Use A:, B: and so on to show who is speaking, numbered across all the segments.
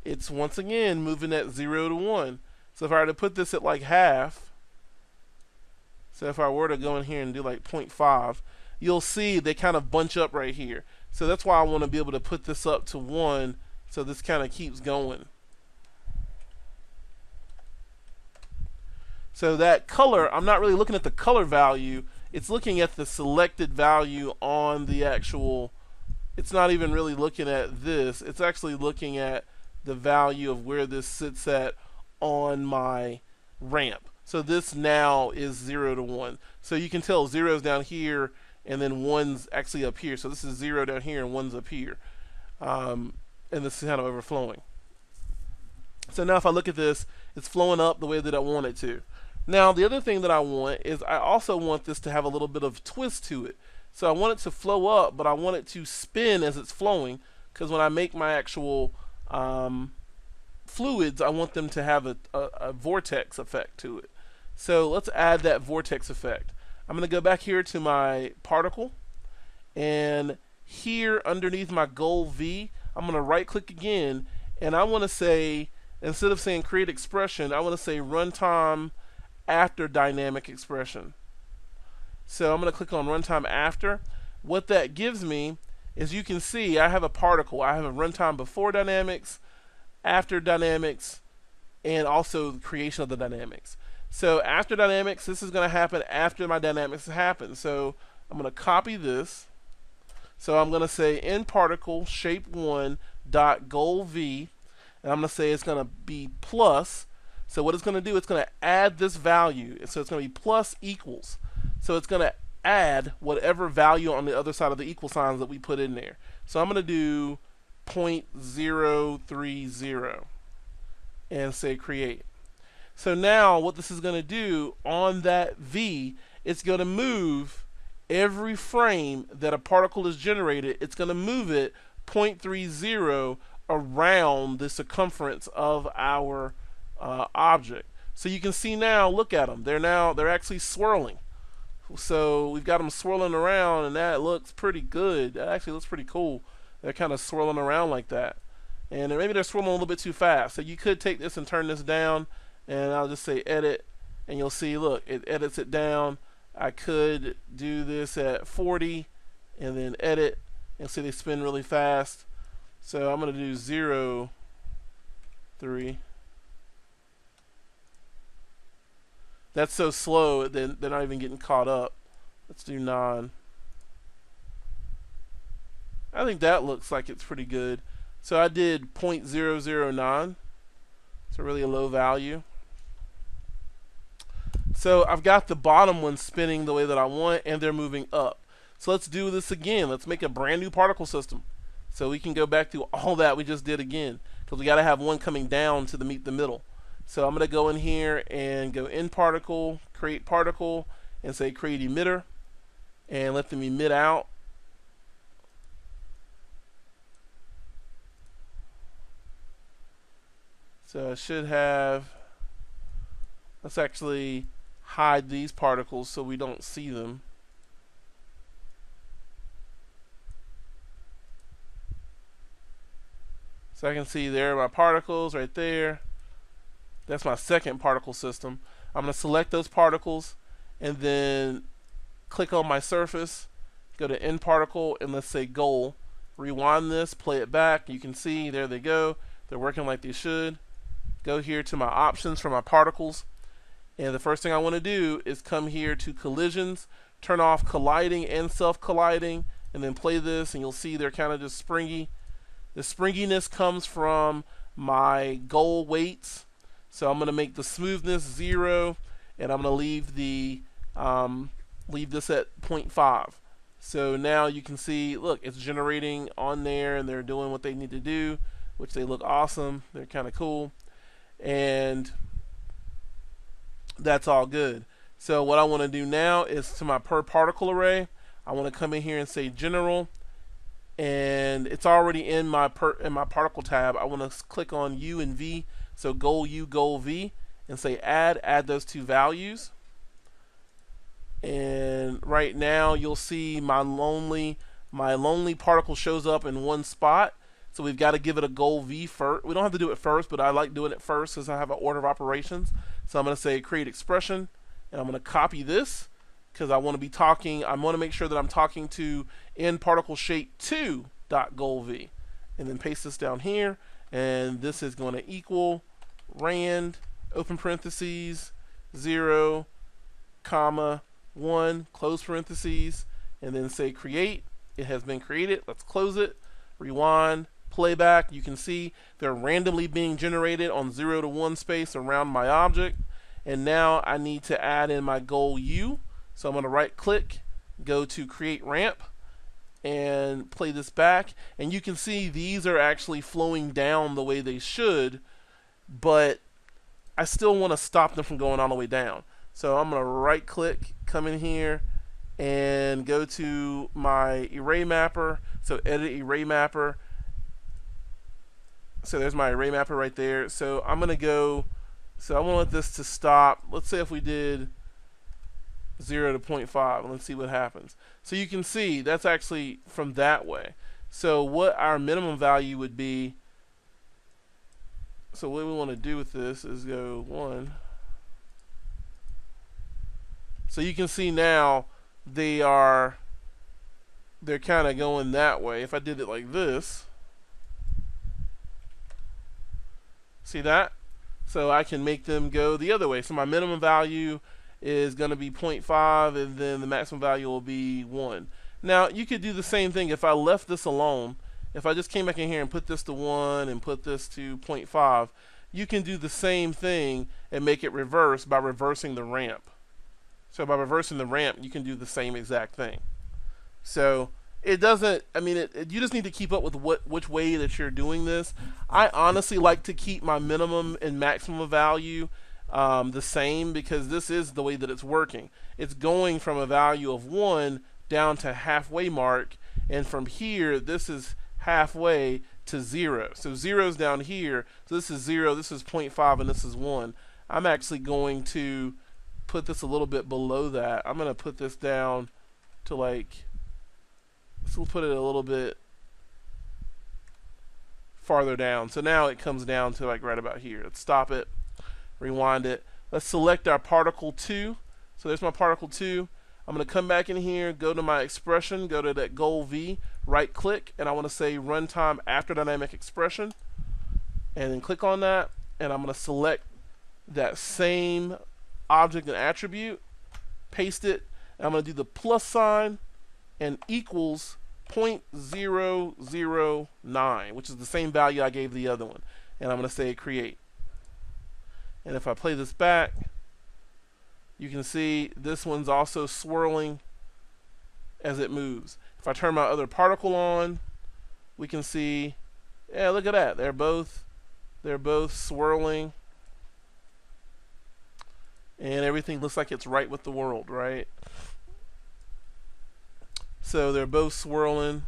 A: it's once again moving at 0 to 1. So if I were to put this at like half, so if I were to go in here and do like 0.5, you'll see they kind of bunch up right here. So that's why I want to be able to put this up to 1, so this kind of keeps going. So that color, I'm not really looking at the color value, it's looking at the selected value on the actual, it's not even really looking at this, it's actually looking at the value of where this sits at on my ramp. So this now is 0 to 1. So you can tell 0's down here and then 1's actually up here. So this is 0 down here and 1's up here. And this is kind of overflowing. So now if I look at this, it's flowing up the way that I want it to. Now the other thing that I want is I also want this to have a little bit of twist to it. So I want it to flow up, but I want it to spin as it's flowing, because when I make my actual fluids, I want them to have a vortex effect to it. So let's add that vortex effect. I'm going to go back here to my particle, and here underneath my goal V, I'm going to right click again, and I want to say, instead of saying create expression, I want to say runtime after dynamic expression. So I'm going to click on runtime after. What that gives me is, you can see I have a particle. I have a runtime before dynamics, after dynamics, and also the creation of the dynamics. So after dynamics, this is going to happen after my dynamics happen. So I'm going to copy this. So I'm going to say in particle shape1 dot goal V, and I'm going to say it's going to be plus. So what it's going to do, it's going to add this value. So it's going to be plus equals. So it's going to add whatever value on the other side of the equal signs that we put in there. So I'm going to do 0.030 and say create. So now what this is going to do on that V, it's going to move every frame that a particle is generated, it's going to move it 0.30 around the circumference of our object. So you can see now, look at them, they're actually swirling. So we've got them swirling around, and that looks pretty good. That actually looks pretty cool. They're kind of swirling around like that, and maybe they're swirling a little bit too fast. So you could take this and turn this down, and I'll just say edit, and you'll see, look, it edits it down. I could do this at 40 and then edit, and see they spin really fast. So I'm going to do 0, 3. That's so slow they're not even getting caught up. Let's do 9. I think that looks like it's pretty good. So I did 0.009. It's really a low value. So I've got the bottom one spinning the way that I want, and they're moving up. So let's do this again. Let's make a brand new particle system. So we can go back through all that we just did again, because we got to have one coming down to meet the middle. So I'm going to go in here and go in particle, create particle, and say create emitter, and let them emit out. So I should have, let's actually hide these particles so we don't see them. So I can see there are my particles right there. That's my second particle system. I'm going to select those particles and then click on my surface, go to end particle, and let's say goal. Rewind this, play it back. You can see there they go. They're working like they should. Go here to my options for my particles, and the first thing I want to do is come here to collisions, turn off colliding and self-colliding, and then play this, and you'll see they're kind of just springy. The springiness comes from my goal weights. So I'm going to make the smoothness 0, and I'm going to leave the leave this at 0.5. So now you can see, look, it's generating on there, and they're doing what they need to do, which they look awesome. They're kind of cool, and that's all good. So what I want to do now is to my per particle array, I want to come in here and say general, and it's already in my particle tab. I want to click on U and V. So goal U, goal V, and say add those two values. And right now you'll see my lonely particle shows up in one spot. So we've got to give it a goal V first. We don't have to do it first, but I like doing it first because I have an order of operations. So I'm going to say create expression, and I'm going to copy this because I want to be talking. I want to make sure that I'm talking to in particle shape 2 dot goal V, and then paste this down here, and this is going to equal rand open parentheses 0 comma 1 close parentheses, and then say create. It has been created. Let's close it, rewind, playback. You can see they're randomly being generated on 0 to 1 space around my object. And now I need to add in my goal U. So I'm going to right click, go to create ramp, and play this back. And you can see these are actually flowing down the way they should, but I still want to stop them from going all the way down. So I'm going to right click, come in here, and go to my array mapper. So edit array mapper. So there's my array mapper right there. So I'm going to go, so I want this to stop. Let's say if we did 0 to 0.5, let's see what happens. So you can see that's actually from that way. So what our minimum value would be, so what we want to do with this is go 1. So you can see now they're kind of going that way. If I did it like this, see that? So I can make them go the other way. So my minimum value is going to be 0.5, and then the maximum value will be 1. Now you could do the same thing if I left this alone. If I just came back in here and put this to 1 and put this to 0.5, you can do the same thing and make it reverse by reversing the ramp. So by reversing the ramp, you can do the same exact thing. So it doesn't, I mean, you just need to keep up with which way that you're doing this. I honestly like to keep my minimum and maximum value the same, because this is the way that it's working. It's going from a value of 1 down to halfway mark, and from here, this is halfway to 0. So 0 is down here, so this is 0, this is 0.5, and this is 1. I'm actually going to put this a little bit below that. I'm going to put this down to like, so we'll put it a little bit farther down. So now it comes down to like right about here. Let's stop it, rewind it. Let's select our particle 2. So there's my particle 2. I'm going to come back in here, go to my expression, go to that goal V, right click, and I want to say runtime after dynamic expression, and then click on that, and I'm going to select that same object and attribute, paste it, and I'm going to do the plus sign and equals 0.009, which is the same value I gave the other one, and I'm going to say create. And if I play this back, you can see this one's also swirling as it moves. If I turn my other particle on, we can see, yeah, look at that, they're both swirling, and everything looks like it's right with the world, right? So they're both swirling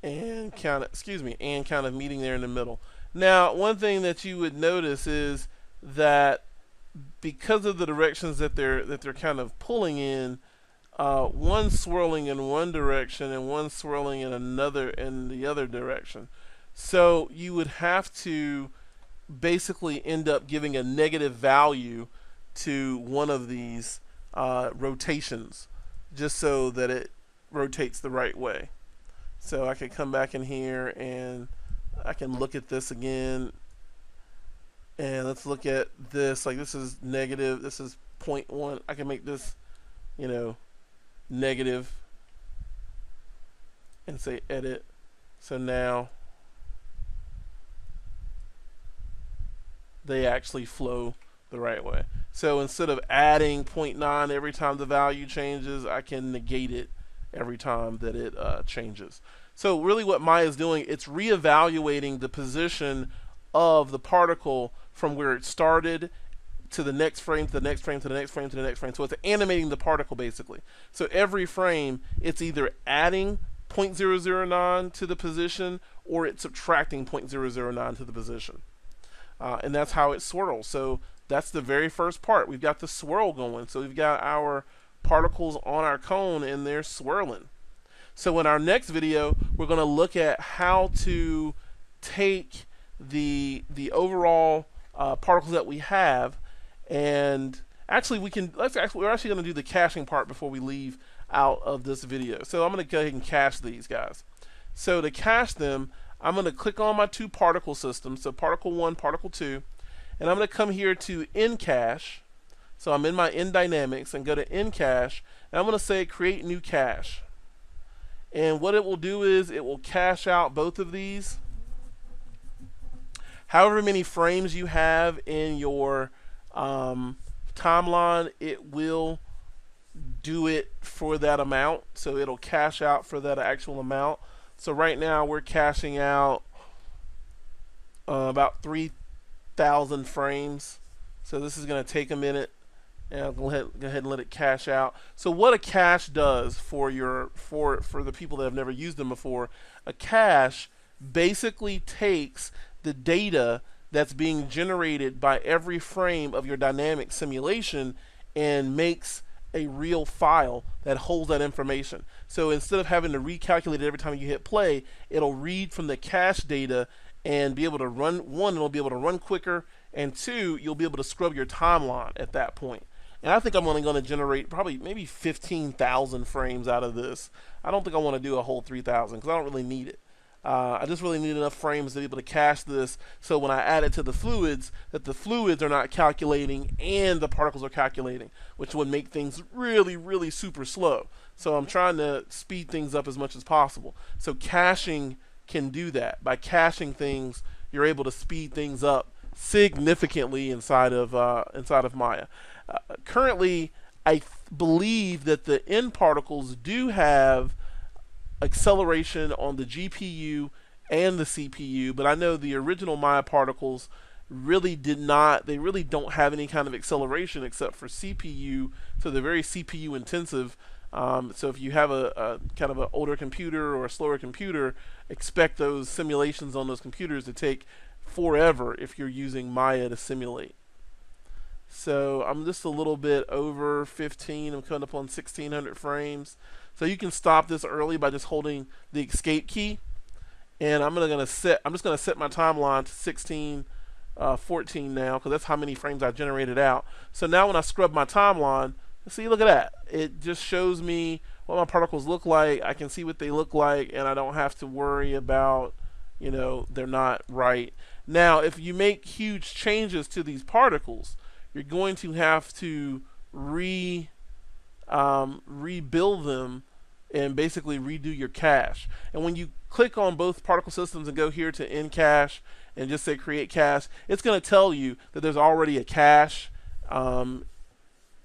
A: and kind of meeting there in the middle. Now, one thing that you would notice is that because of the directions that they're kind of pulling in, one swirling in one direction and one swirling in the other direction. So you would have to basically end up giving a negative value to one of these rotations, just so that it rotates the right way. So I can come back in here and I can look at this again, and let's look at this. Like, this is negative, this is 0.1. I can make this, you know, negative and say edit. So now they actually flow the right way. So instead of adding 0.9 every time the value changes, I can negate it every time that it changes. So really what Maya is doing, it's reevaluating the position of the particle from where it started to the next frame, to the next frame, to the next frame, to the next frame. So it's animating the particle basically. So every frame, it's either adding 0.009 to the position, or it's subtracting 0.009 to the position. And that's how it swirls. So that's the very first part. We've got the swirl going. So we've got our particles on our cone and they're swirling. So in our next video, we're going to look at how to take the overall particles that we have, and actually we're actually going to do the caching part before we leave out of this video. So I'm going to go ahead and cache these guys. So to cache them, I'm going to click on my two particle systems, so particle 1, particle 2, and I'm going to come here to in cache. So I'm in my in dynamics and go to in cache, and I'm going to say create new cache. And what it will do is it will cache out both of these. However many frames you have in your timeline, it will do it for that amount. So it'll cache out for that actual amount. So right now we're caching out about 3,000 frames. So this is going to take a minute, and I'll go ahead and let it cache out. So what a cache does for the people that have never used them before, a cache basically takes the data that's being generated by every frame of your dynamic simulation and makes a real file that holds that information. So instead of having to recalculate it every time you hit play, it'll read from the cache data and be able to run. One, it'll be able to run quicker, and two, you'll be able to scrub your timeline at that point. And I think I'm only going to generate probably maybe 15,000 frames out of this. I don't think I want to do a whole 3,000 because I don't really need it. I just really need enough frames to be able to cache this, so when I add it to the fluids, that the fluids are not calculating and the particles are calculating, which would make things really, really super slow. So I'm trying to speed things up as much as possible. So caching can do that. By caching things, you're able to speed things up significantly inside of Maya. Currently, I believe that the end particles do have acceleration on the GPU and the CPU, but I know the original Maya particles really did not. They really don't have any kind of acceleration except for CPU, so they're very CPU intensive. So if you have a kind of an older computer or a slower computer, expect those simulations on those computers to take forever if you're using Maya to simulate. So I'm just a little bit over 15. I'm coming up on 1600 frames. So you can stop this early by just holding the escape key. And I'm just gonna set my timeline to 14 now, because that's how many frames I generated out. So now when I scrub my timeline, see, look at that. It just shows me what my particles look like. I can see what they look like, and I don't have to worry about, they're not right. Now, if you make huge changes to these particles, you're going to have to rebuild them and basically redo your cache. And when you click on both particle systems and go here to in cache and just say create cache, it's going to tell you that there's already a cache, and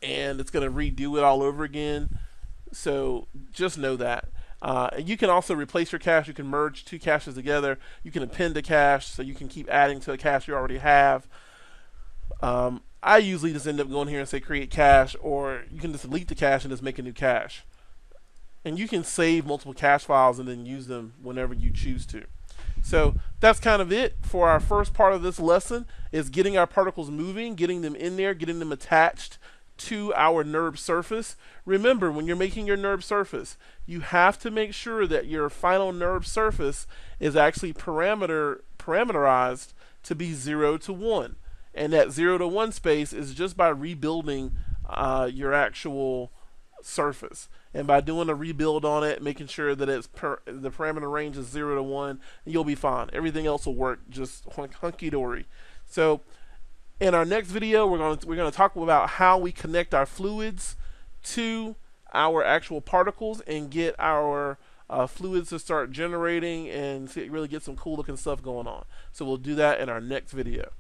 A: it's going to redo it all over again. So just know that. And you can also replace your cache. You can merge two caches together. You can append a cache, so you can keep adding to a cache you already have. I usually just end up going here and say create cache, or you can just delete the cache and just make a new cache. And you can save multiple cache files and then use them whenever you choose to. So that's kind of it for our first part of this lesson, is getting our particles moving, getting them in there, getting them attached to our NURB surface. Remember, when you're making your NURB surface, you have to make sure that your final NURB surface is actually parameterized to be 0 to 1. And that 0 to 1 space is just by rebuilding your actual surface. And by doing a rebuild on it, making sure that the parameter range is 0 to 1, you'll be fine. Everything else will work just hunky-dory. So in our next video, we're going to talk about how we connect our fluids to our actual particles and get our fluids to start generating and really get some cool looking stuff going on. So we'll do that in our next video.